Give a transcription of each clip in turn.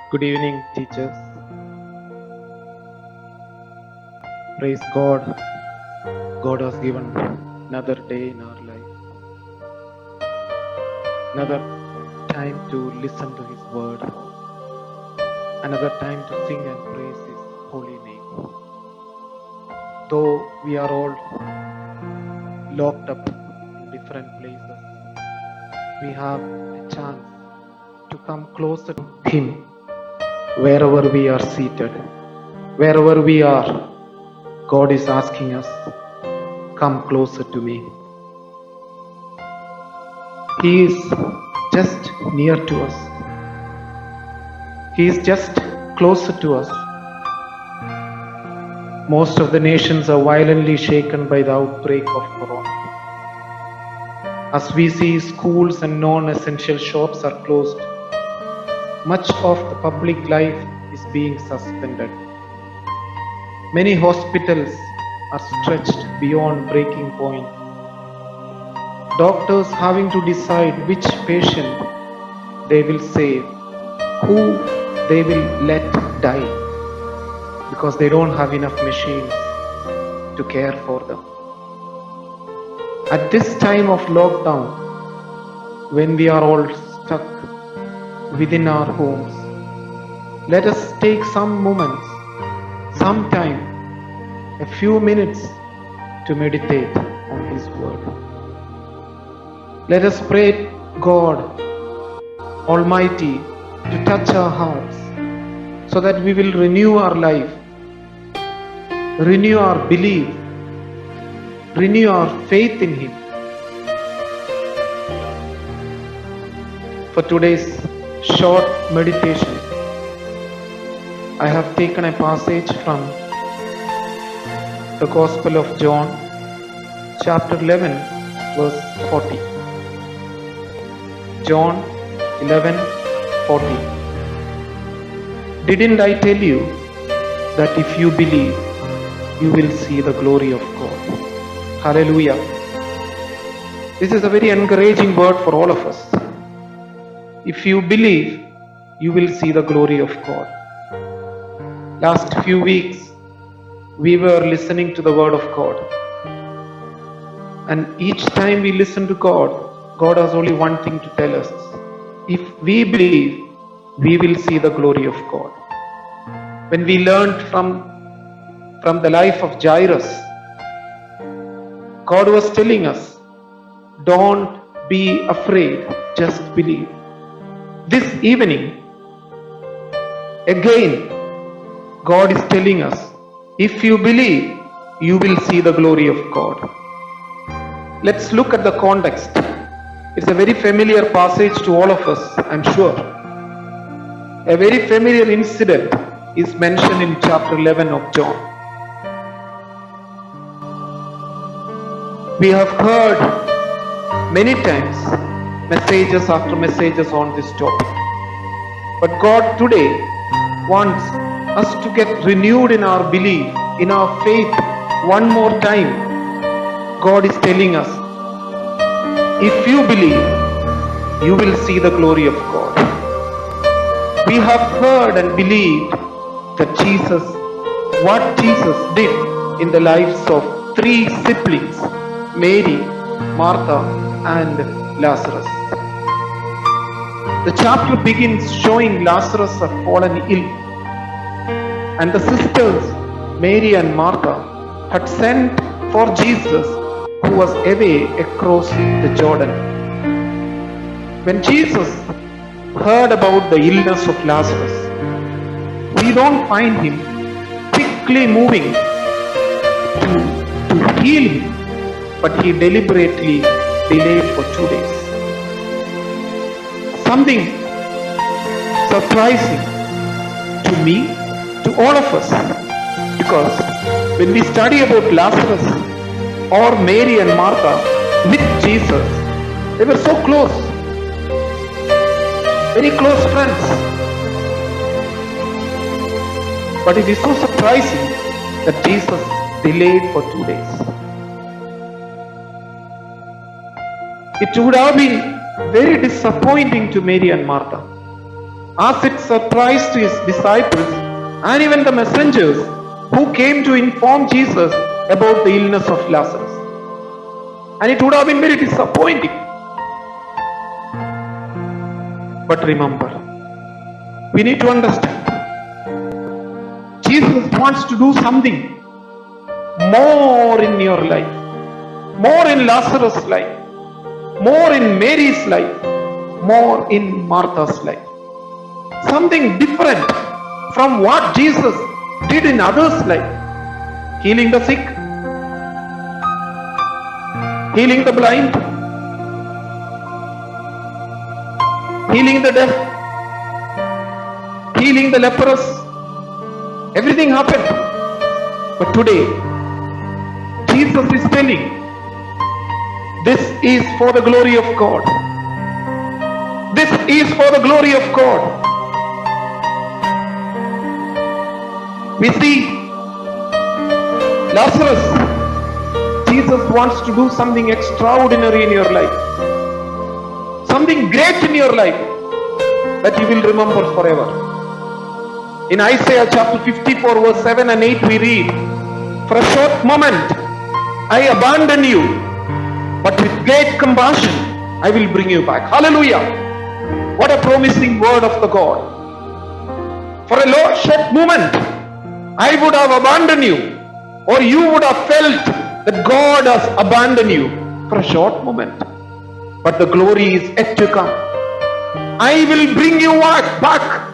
Good evening, teachers. Praise God. God has given another day in our life, another time to listen to His word, another time to sing and praise His holy name. Though we are all locked up in different places, we have a chance to come closer to Him wherever we are seated, wherever we are. God is asking us, come closer to me. He is just near to us. He is just closer to us. Most of the nations are violently shaken by the outbreak of Corona. As we see, schools and non-essential shops are closed. Much of the public life is being suspended. Many hospitals are stretched beyond breaking point. Doctors having to decide which patient they will save, who they will let die, because they don't have enough machines to care for them. At this time of lockdown, when we are all stuck within our homes, let us take some moments, some time, a few minutes to meditate on His word. Let us pray God Almighty to touch our hearts so that we will renew our life, renew our belief, renew our faith in Him. For today's short meditation, I have taken a passage from the Gospel of John, chapter 11, verse 40. John 11:40. Didn't I tell you that if you believe, you will see the glory of God? Hallelujah. This is a very encouraging word for all of us. If you believe, you will see the glory of God. Last few weeks, we were listening to the word of God. And each time we listen to God, God has only one thing to tell us. If we believe, we will see the glory of God. When we learned from the life of Jairus, God was telling us, don't be afraid, just believe. This evening, again, God is telling us, if you believe, you will see the glory of God. Let's look at the context. It's a very familiar passage to all of us, I'm sure. A very familiar incident is mentioned in chapter 11 of John. We have heard many times messages after messages on this topic. But God today wants us to get renewed in our belief, in our faith one more time. God is telling us, if you believe, you will see the glory of God. We have heard and believed that what Jesus did in the lives of three siblings, Mary, Martha, and Lazarus. The chapter begins showing Lazarus had fallen ill, and the sisters, Mary and Martha, had sent for Jesus, who was away across the Jordan. When Jesus heard about the illness of Lazarus, we don't find him quickly moving to heal him, but he deliberately delayed for 2 days. Something surprising to me, to all of us, because when we study about Lazarus or Mary and Martha with Jesus, they were so close, very close friends. But it is so surprising that Jesus delayed for 2 days. It would have been very disappointing to Mary and Martha. as it surprised his disciples and even the messengers who came to inform Jesus about the illness of Lazarus. And it would have been very disappointing. But remember, we need to understand, Jesus wants to do something more in your life, more in Lazarus' life, more in Mary's life, more in Martha's life. Something different from what Jesus did in others' life. Healing the sick, healing the blind, healing the deaf, healing the leprous. Everything happened. But today, Jesus is telling, this is for the glory of God. This is for the glory of God. We see Lazarus. Jesus wants to do something extraordinary in your life. Something great in your life that you will remember forever. In Isaiah chapter 54 verse 7 and 8 we read, for a short moment I abandon you, but with great compassion I will bring you back. Hallelujah. What a promising word of the God. For a short moment I would have abandoned you, or you would have felt that God has abandoned you for a short moment. But the glory is yet to come. I will bring you back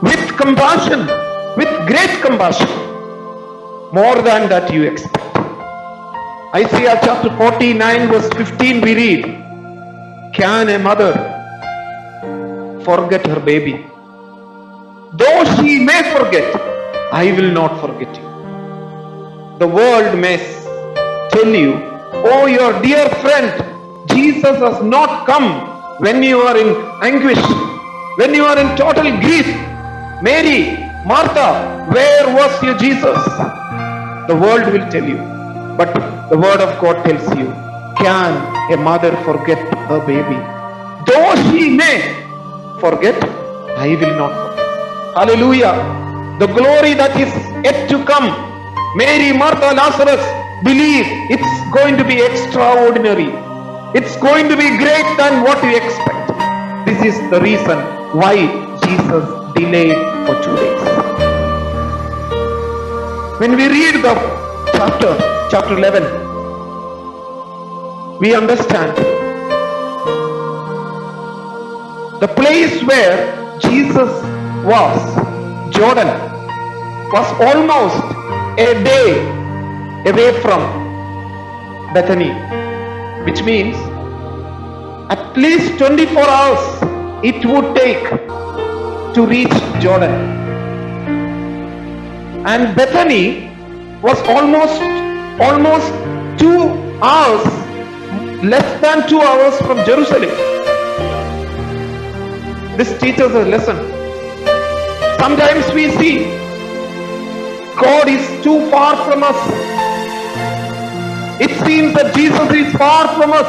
with compassion, with great compassion, more than that you expect. Isaiah chapter 49 verse 15 we read, can a mother forget her baby? Though she may forget, I will not forget you. The world may tell you, oh, your dear friend, Jesus has not come when you are in anguish, when you are in total grief. Mary, Martha, where was your Jesus? The world will tell you. But the word of God tells you, can a mother forget her baby? Though she may forget, I will not forget. Hallelujah. The glory that is yet to come. Mary, Martha, Lazarus, believe it's going to be extraordinary. It's going to be great than what you expect. This is the reason why Jesus delayed for 2 days. When we read the chapter 11, we understand the place where Jesus was, Jordan, was almost a day away from Bethany, which means at least 24 hours it would take to reach Jordan. And Bethany was almost 2 hours, less than 2 hours from Jerusalem. This teaches a lesson. Sometimes we see God is too far from us. It seems that Jesus is far from us.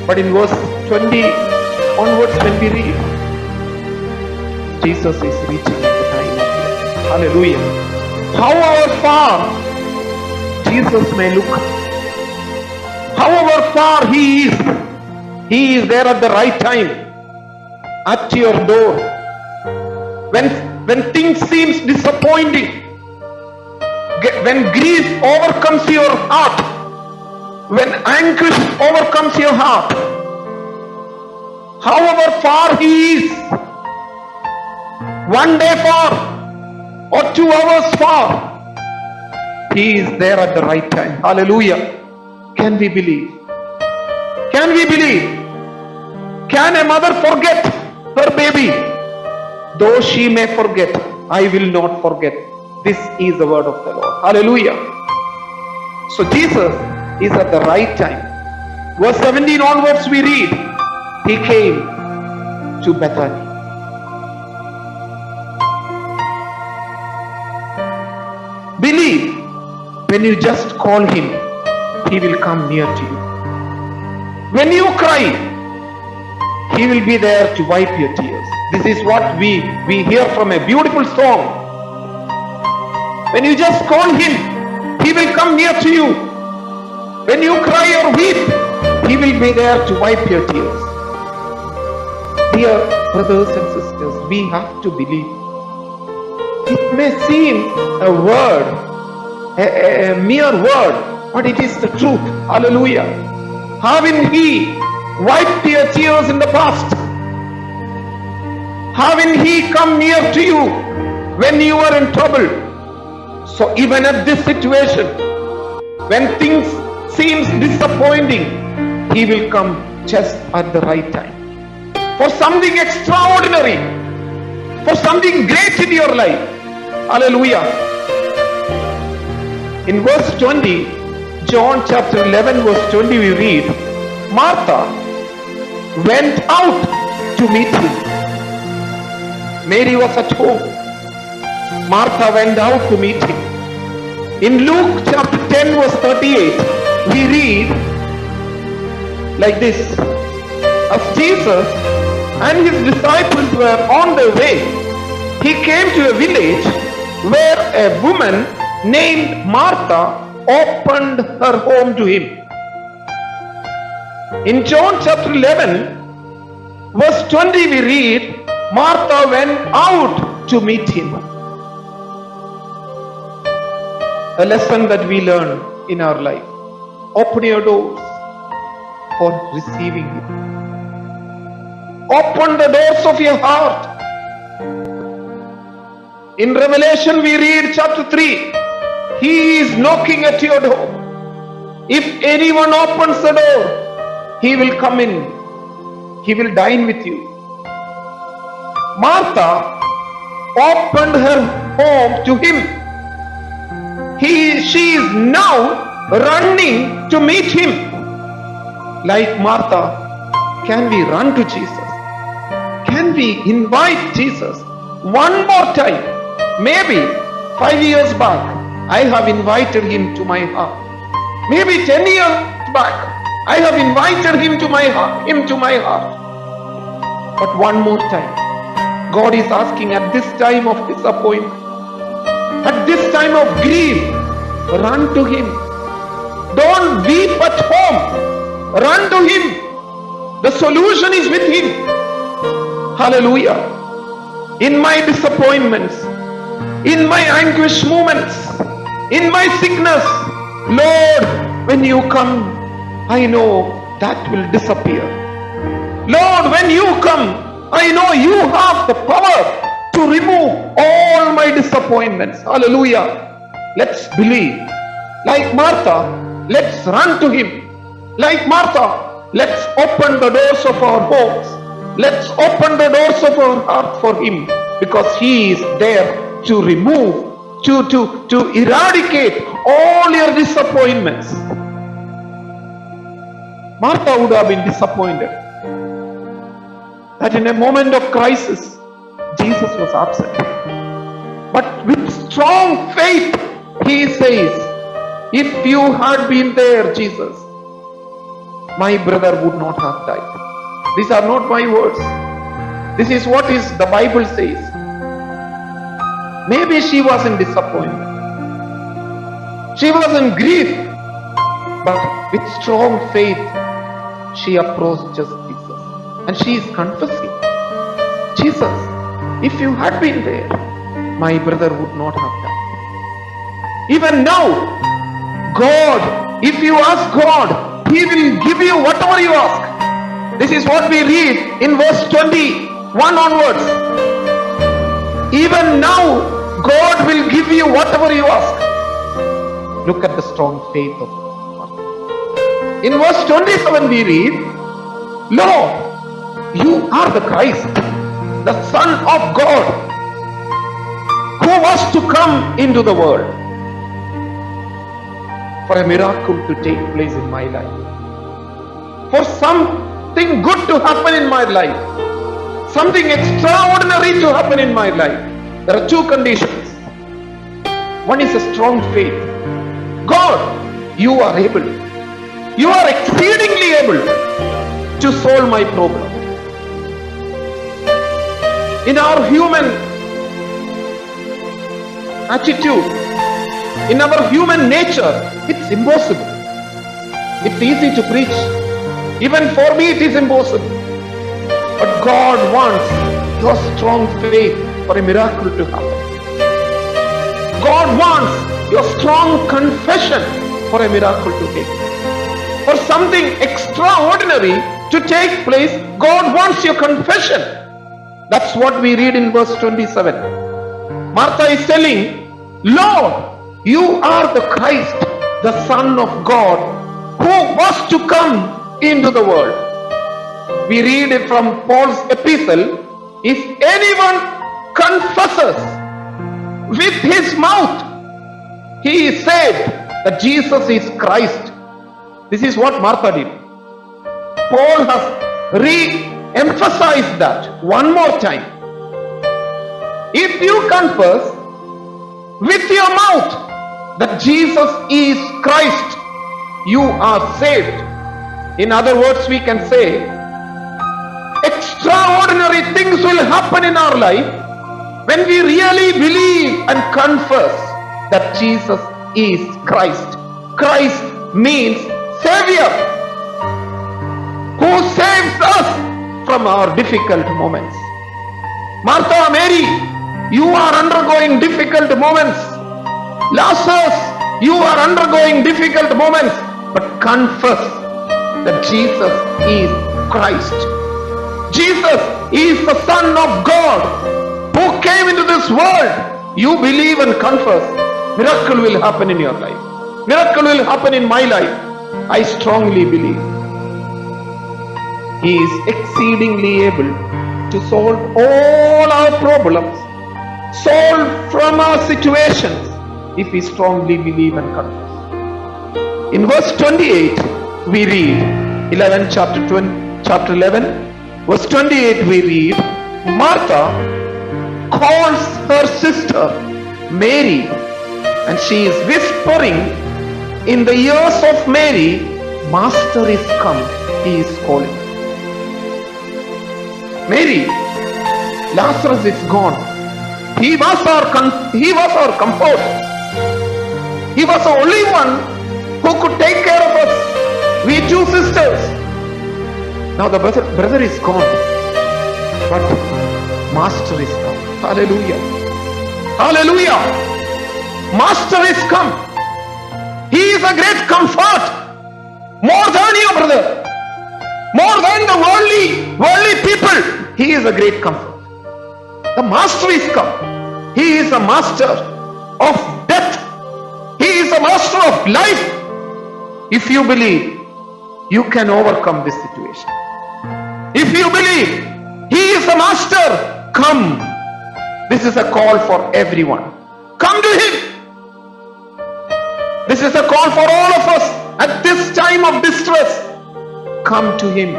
But in verse 20 onwards when we read, Jesus is reaching at the time of death. Hallelujah. However far Jesus may look, however far He is there at the right time, at your door. When things seems disappointing, when grief overcomes your heart, when anguish overcomes your heart, however far He is, 1 day far or 2 hours far, He is there at the right time. Hallelujah. Can we believe? Can we believe? Can a mother forget her baby? Though she may forget, I will not forget. This is the word of the Lord. Hallelujah. So Jesus is at the right time. Verse 17 onwards we read, He came to Bethany. Believe, when you just call Him, He will come near to you. When you cry, He will be there to wipe your tears. This is what we hear from a beautiful song. When you just call him, he will come near to you. When you cry or weep, he will be there to wipe your tears. Dear brothers and sisters, we have to believe. It may seem a word, a mere word, but it is the truth. Hallelujah. Haven't he wiped your tears in the past? Haven't he come near to you when you were in trouble? So even at this situation, when things seems disappointing, he will come just at the right time. For something extraordinary, for something great in your life. Hallelujah. In verse 20, John chapter 11 verse 20 we read, Martha went out to meet him. Mary was at home. Martha went out to meet him. In Luke chapter 10 verse 38, we read like this. As Jesus and his disciples were on their way, he came to a village where a woman named Martha opened her home to him. In John chapter 11 verse 20 we read, Martha went out to meet him. A lesson that we learn in our life. Open your doors for receiving him. Open the doors of your heart. In Revelation we read chapter 3, he is knocking at your door. If anyone opens the door, he will come in. He will dine with you. Martha opened her home to him. She is now running to meet him. Like Martha, can we run to Jesus? Can we invite Jesus one more time? Maybe 5 years back, I have invited him to my heart. Maybe 10 years back, I have invited him to my heart. But one more time, God is asking at this time of disappointment, at this time of grief, run to him. Don't weep at home. Run to him. The solution is with him. Hallelujah. In my disappointments, in my anguish moments, in my sickness, Lord, when you come, I know that will disappear. Lord, when you come, I know you have the power to remove all my disappointments. Hallelujah. Let's believe. Like Martha, let's run to him. Like Martha, let's open the doors of our homes. Let's open the doors of our heart for him, because he is there to remove, to eradicate all your disappointments. Martha would have been disappointed that in a moment of crisis, Jesus was absent. But with strong faith, he says, if you had been there, Jesus, my brother would not have died. These are not my words. This is what the Bible says. Maybe she was in disappointment. She was in grief. But with strong faith, she approached Jesus. And she is confessing, Jesus, if you had been there, my brother would not have died. Even now, God, if you ask God, he will give you whatever you ask. This is what we read in verse 21 onwards. Even now, God will give you whatever you ask. Look at the strong faith of God. In verse 27 we read, Lord, you are the Christ, the Son of God, who was to come into the world. For a miracle to take place in my life, for something good to happen in my life, something extraordinary to happen in my life, there are two conditions. One is a strong faith. God, you are able. You are exceedingly able to solve my problem. in our human attitude, in our human nature, it's impossible. It's easy to preach. Even for me, it is impossible. But God wants your strong faith for a miracle to happen. God wants your strong confession for a miracle to take place. For something extraordinary to take place, God wants your confession. That's what we read in verse 27. Martha is telling, Lord, you are the Christ, the Son of God, who was to come into the world. We read it from Paul's epistle, if anyone confesses with his mouth, he is said that Jesus is Christ. This is what Martha did. Paul has re-emphasized that one more time. If you confess with your mouth that Jesus is Christ, you are saved. In other words, we can say, extraordinary things will happen in our life when we really believe and confess that Jesus is Christ. Christ means Savior, who saves us from our difficult moments. Martha, Mary, you are undergoing difficult moments. Lazarus, you are undergoing difficult moments, but confess that Jesus is Christ. Jesus is the Son of God who came into this world. You believe and confess, miracle will happen in your life. Miracle will happen in my life. I strongly believe. He is exceedingly able to solve all our problems, solve from our situations, if we strongly believe and confess. In verse 28, we read, 11, chapter 11, verse 28, we read, Martha calls her sister Mary, and she is whispering in the ears of Mary, Master is come, he is calling. Mary, Lazarus is gone. He was our comfort. He was the only one who could take care of us. We two sisters. Now the brother is gone, but Master is come. Hallelujah. Hallelujah. Master is come. He is a great comfort, more than your brother, more than the worldly people. He is a great comfort. The Master is come. He is a master of death. He is a master of life. If you believe, you can overcome this situation. If you believe he is the master, come. This is a call for everyone. Come to him. This is a call for all of us at this time of distress. Come to him.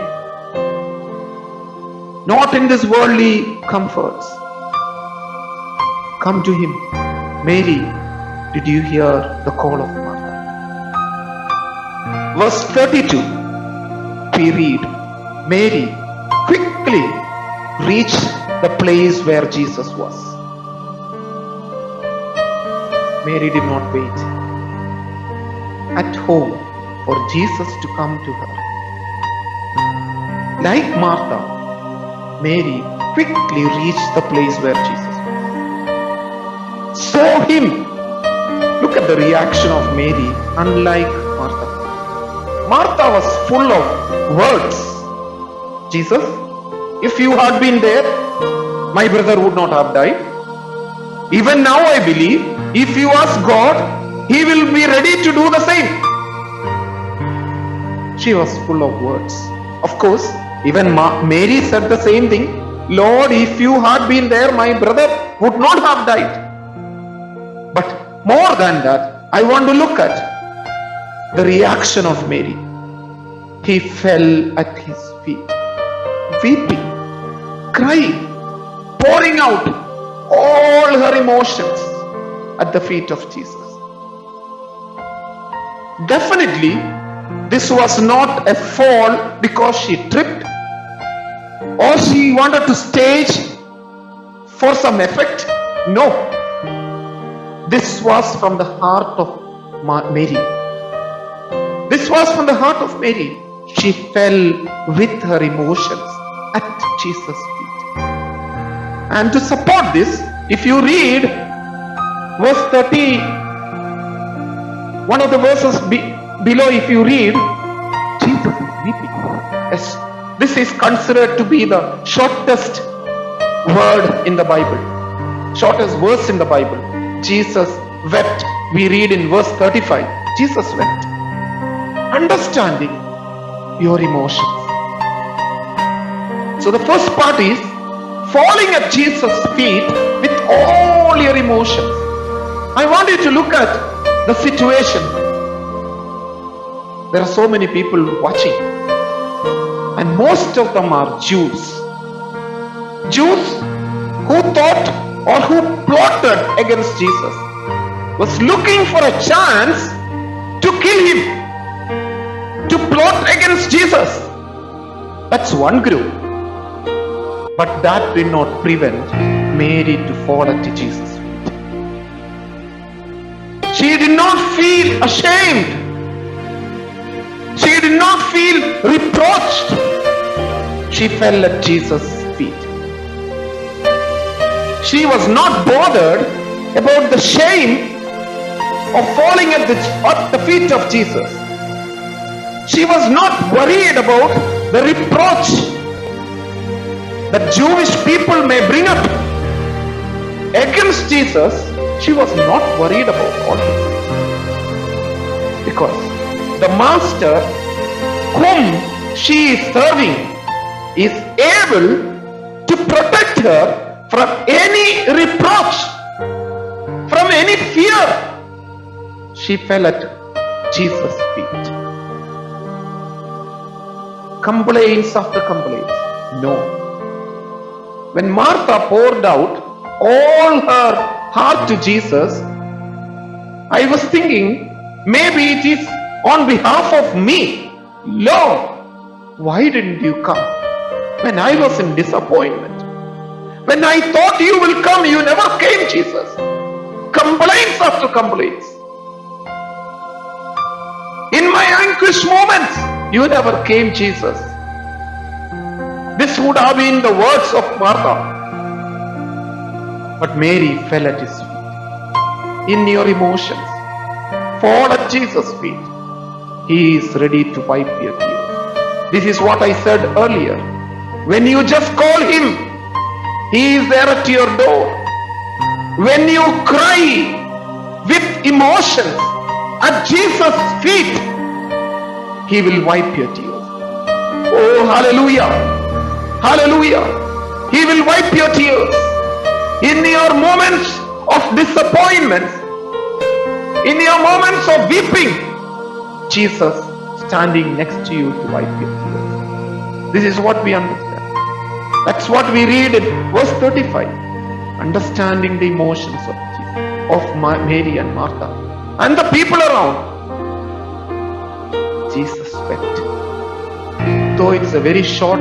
Not in this worldly comforts. Come to him. Mary, did you hear the call of Martha? Verse 32, we read, Mary quickly reached the place where Jesus was. Mary did not wait at home for Jesus to come to her. Like Martha, Mary quickly reached the place where Jesus was. Saw him. Look at the reaction of Mary, unlike Martha. Martha was full of words. Jesus, if you had been there, my brother would not have died. Even now I believe, if you ask God, he will be ready to do the same. She was full of words. Of course, even Mary said the same thing. Lord, if you had been there, my brother would not have died. But more than that, I want to look at the reaction of Mary. He fell at his feet, weeping, crying, pouring out all her emotions at the feet of Jesus. Definitely, this was not a fall because she tripped or she wanted to stage for some effect? No. This was from the heart of Mary. This was from the heart of Mary. She fell with her emotions at Jesus' feet. And to support this, if you read verse 30, one of the verses below, if you read, Jesus is weeping. Yes, this is considered to be the shortest word in the Bible, shortest verse in the Bible. Jesus wept. We read in verse 35, Jesus wept. Understanding your emotions. So the first part is falling at Jesus' feet with all your emotions. I want you to look at the situation. There are so many people watching, and most of them are Jews. Jews who thought or who plotted against Jesus, was looking for a chance to kill him, to plot against Jesus. That's one group. But that did not prevent Mary to fall at Jesus' feet. She did not feel ashamed. She did not feel reproached. She fell at Jesus' feet. She was not bothered about the shame of falling at the feet of Jesus. She was not worried about the reproach that Jewish people may bring up against Jesus. She was not worried about all this, because the master whom she is serving is able to protect her from any reproach, from any fear. She fell at Jesus' feet. Complaints after complaints? No. When Martha poured out all her heart to Jesus, I was thinking, maybe it is on behalf of me. Lord, why didn't you come when I was in disappointment? When I thought you will come, you never came, Jesus. Complaints after complaints. In my anguish moments, you never came, Jesus. This would have been the words of Martha. But Mary fell at his feet. In your emotions, fall at Jesus' feet. He is ready to wipe your tears. This is what I said earlier. When you just call him, he is there at your door. When you cry with emotions at Jesus' feet, he will wipe your tears. Oh, hallelujah. Hallelujah. He will wipe your tears. In your moments of disappointment, in your moments of weeping, Jesus standing next to you to wipe your tears. This is what we understand. That's what we read in verse 35. Understanding the emotions of Jesus, of Mary and Martha and the people around. Jesus wept. Though it's a very short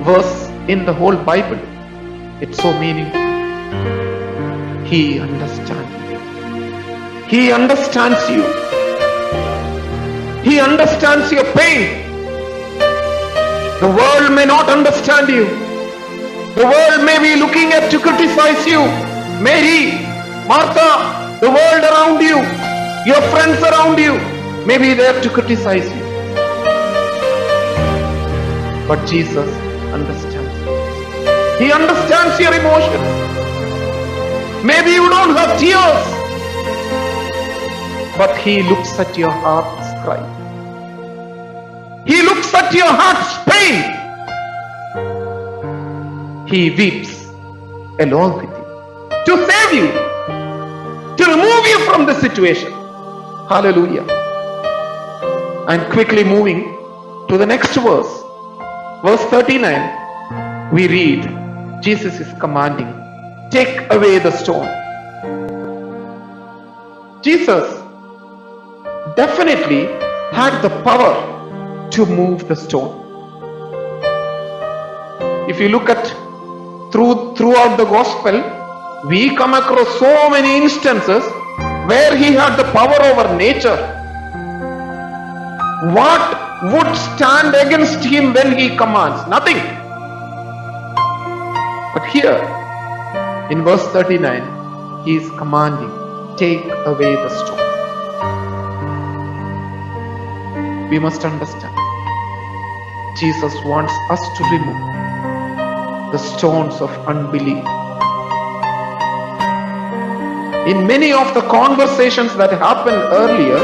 verse in the whole Bible, it's so meaningful. He understands you. He understands you. He understands your pain. The world may not understand you. The world may be looking at to criticize you. Mary, Martha, the world around you, your friends around you may be there to criticize you. But Jesus understands you. He understands your emotions. Maybe you don't have tears, but he looks at your heart's cry. He looks at your heart's pain. He weeps along with you to save you, to remove you from the situation. Hallelujah. And quickly moving to the next verse, verse 39, we read, Jesus is commanding, take away the stone. Jesus definitely had the power to move the stone. If you look at throughout the gospel, We come across so many instances where he had the power over nature. What would stand against him when he commands? Nothing. But here, in verse 39, he is commanding, take away the stone. We must understand, Jesus wants us to remove the stones of unbelief. In many of the conversations that happened earlier,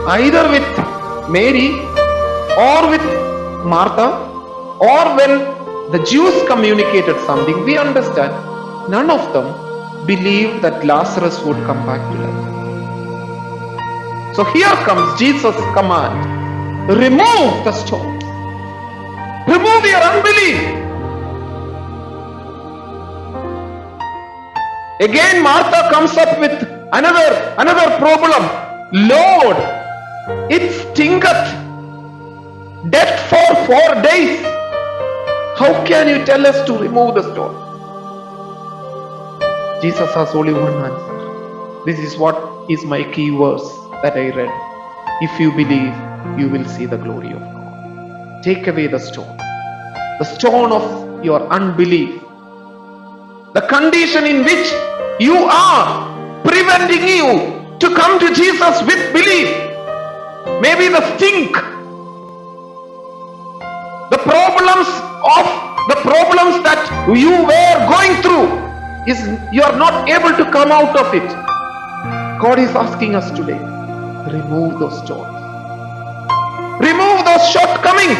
either with Mary or with Martha, or when the Jews communicated something, we understand none of them believed that Lazarus would come back to life. So here comes Jesus' command, remove the stone. Remove your unbelief. Again Martha comes up with another problem. Lord, it stinketh, death for 4 days. How can you tell us to remove the stone? Jesus has only one answer. This is what is my key verse that I read. If you believe, you will see the glory of God. Take away the stone of your unbelief. The condition in which you are preventing you to come to Jesus with belief. Maybe the stink, the problems that you were going through is you are not able to come out of it. God is asking us today, remove those stones. Remove those shortcomings.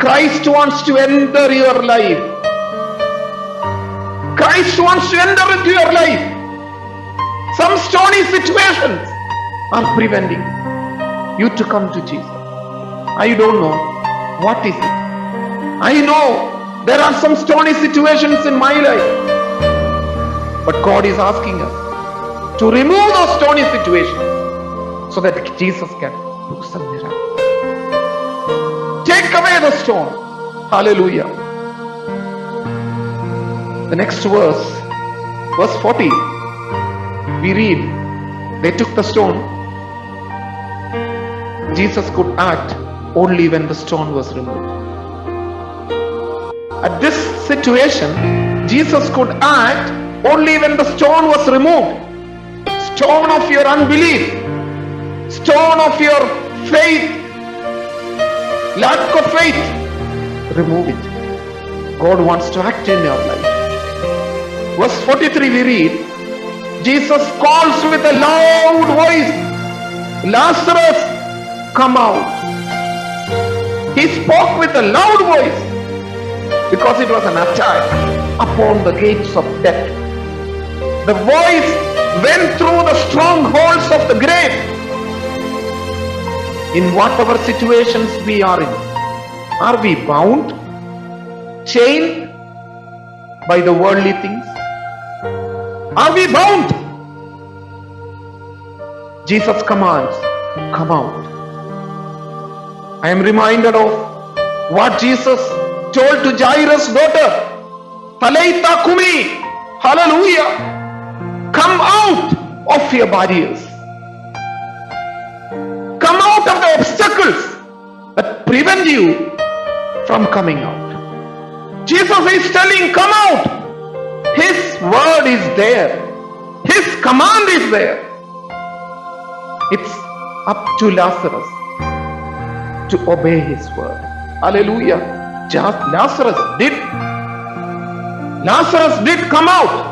Christ wants to enter your life. Christ wants to enter into your life. Some stony situations are preventing you to come to Jesus. I don't know what is it. I know there are some stony situations in my life, but God is asking us to remove those stony situations so that Jesus can do some miracle. Take away the stone. Hallelujah. The next verse 40, we read, they took the stone. Jesus could act only when the stone was removed. At this situation, Jesus could act only when the stone was removed. Stone of your unbelief, stone of your faith, lack of faith, remove it. God wants to act in your life. Verse 43 we read, Jesus calls with a loud voice, Lazarus, come out. He spoke with a loud voice because it was an attack upon the gates of death. The voice went through the strongholds of the grave. In whatever situations we are we bound, chained by the worldly things? Are we bound? Jesus commands, come out. I am reminded of what Jesus told to Jairus' daughter, Talitha Kumi, hallelujah, come out of your barriers. Come out of the obstacles that prevent you from coming out. Jesus is telling, come out. His word is there. His command is there. It's up to Lazarus to obey his word. Hallelujah. Lazarus did come out.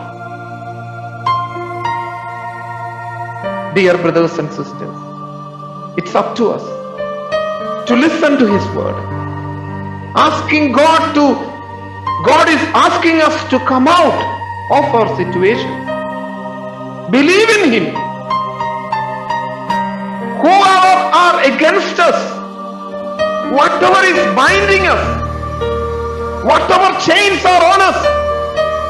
Dear brothers and sisters, it's up to us to listen to his word. God is asking us to come out of our situations. Believe in him. Whoever are against us, whatever is binding us, whatever chains are on us,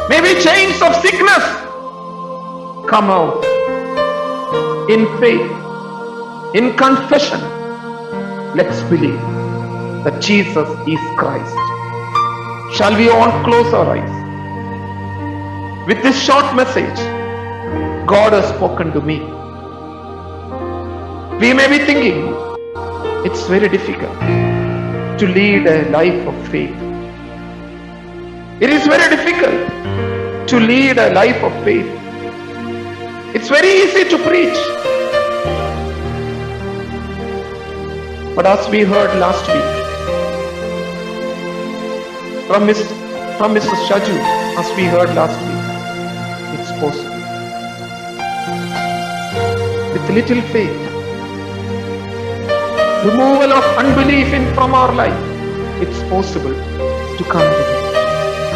maybe chains of sickness, come out in faith, in confession. Let's believe that Jesus is Christ. Shall we all close our eyes? with this short message, God has spoken to me. We may be thinking it's very difficult to lead a life of faith. It is very difficult to lead a life of faith. It's very easy to preach. But as we heard last week from Mrs. Shaju, as we heard last week, it's possible. With little faith, removal of unbelief from our life, it's possible to come to Him.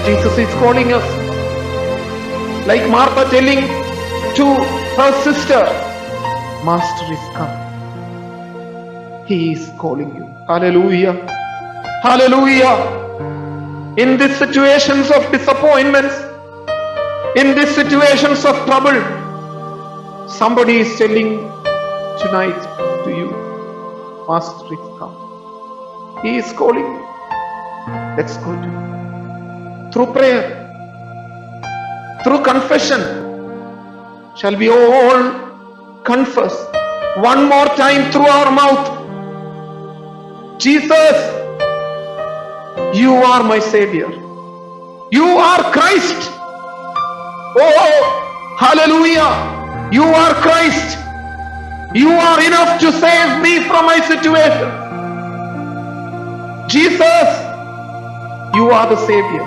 Jesus is calling us, like Martha telling to her sister, Master is come. He is calling you. Hallelujah. Hallelujah. In these situations of disappointments, in these situations of trouble, somebody is telling tonight to you, Master is come. He is calling you. Let's go to Him. Through prayer, through confession, shall we all confess one more time through our mouth, Jesus, you are my Savior. You are Christ. Oh, hallelujah. You are Christ. You are enough to save me from my situation. Jesus, you are the Savior.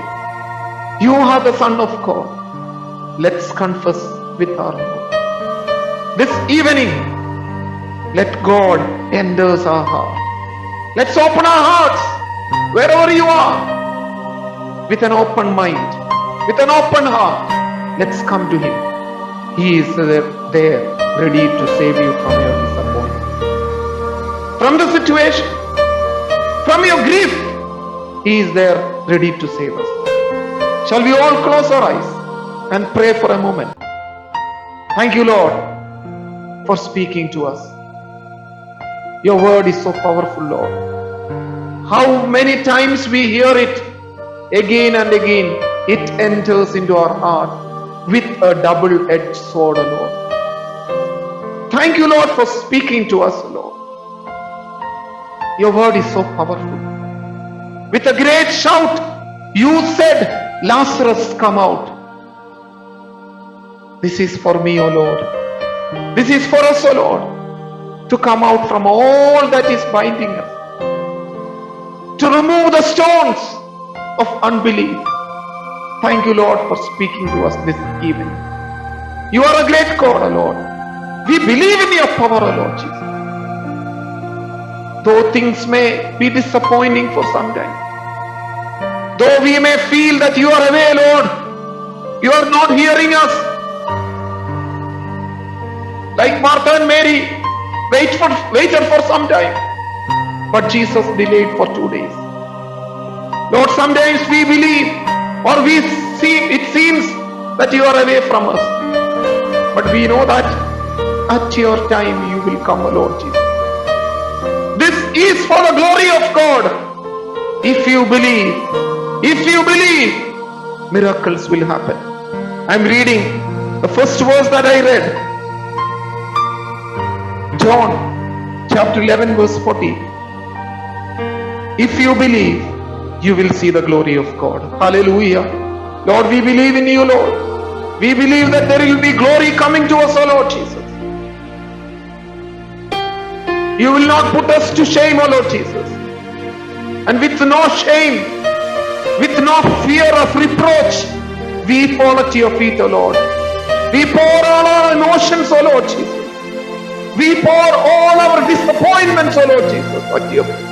You are the Son of God. Let's confess with our mouth. This evening, let God enter our heart. Let's open our hearts wherever you are, with an open mind, with an open heart. Let's come to Him. He is there, ready to save you from your disappointment, from the situation, from your grief. He is there, ready to save us. Shall we all close our eyes and pray for a moment? Thank you, Lord, for speaking to us. Your word is so powerful, Lord. How many times we hear it again and again, it enters into our heart with a double-edged sword, Lord. Thank you, Lord, for speaking to us, Lord. Your word is so powerful. With a great shout, you said, Lazarus, come out. This is for me, O Lord. This is for us, O Lord, to come out from all that is binding us, to remove the stones of unbelief. Thank you, Lord, for speaking to us this evening. You are a great God, O Lord. We believe in your power, O Lord Jesus. Though things may be disappointing for some time, though we may feel that you are away, Lord, you are not hearing us. Like Martha and Mary, waited for some time, but Jesus delayed for 2 days. Lord, sometimes we believe, or we see, it seems that you are away from us, but we know that at your time you will come, Lord Jesus. This is for the glory of God. If you believe, miracles will happen. I'm reading the first verse that I read, John chapter 11 verse 40. If you believe, you will see the glory of God. Hallelujah. Lord, we believe in you, Lord. We believe that there will be glory coming to us, O Lord Jesus. You will not put us to shame, O Lord Jesus. And with no shame, with no fear of reproach, we fall at your feet, O Lord. We pour all our emotions, O Lord Jesus. We pour all our disappointments, O Lord Jesus, at your feet.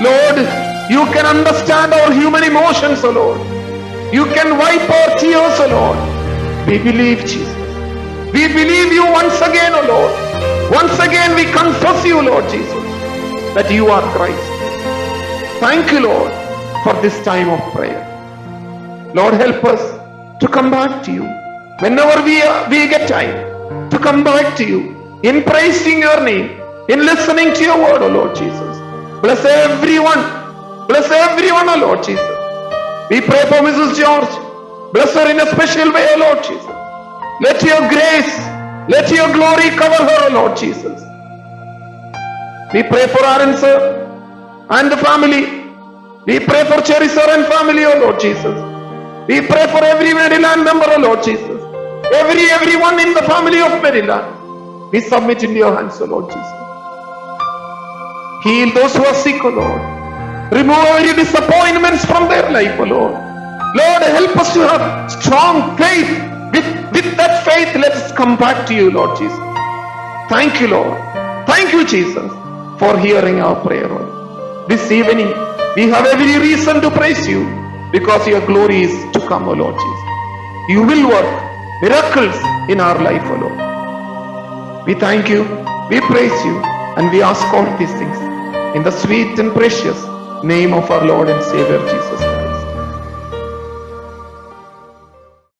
Lord, you can understand our human emotions, O Lord. You can wipe our tears, O Lord. We believe, Jesus. We believe you once again, O Lord. Once again we confess you, Lord Jesus, that you are Christ. Thank you, Lord, for this time of prayer. Lord, help us to come back to you whenever we get time, to come back to you in praising your name, in listening to your word, O Lord Jesus. Bless everyone, O Lord Jesus. We pray for Mrs. George. Bless her in a special way, O Lord Jesus. Let your grace, let your glory cover her, O Lord Jesus. We pray for Aaron sir and the family. We pray for Cherry sir and family, O Lord Jesus. We pray for every Maryland member, O Lord Jesus. Everyone in the family of Maryland. We submit in your hands, O Lord Jesus. Heal those who are sick, O Lord. Remove every disappointments from their life, O Lord. Lord, help us to have strong faith. With that faith, let us come back to you, Lord Jesus. Thank you, Lord. Thank you, Jesus, for hearing our prayer, Lord. This evening, we have every reason to praise you because your glory is to come, O Lord Jesus. You will work miracles in our life, O Lord. We thank you, we praise you, and we ask all these things in the sweet and precious name of our Lord and Savior Jesus.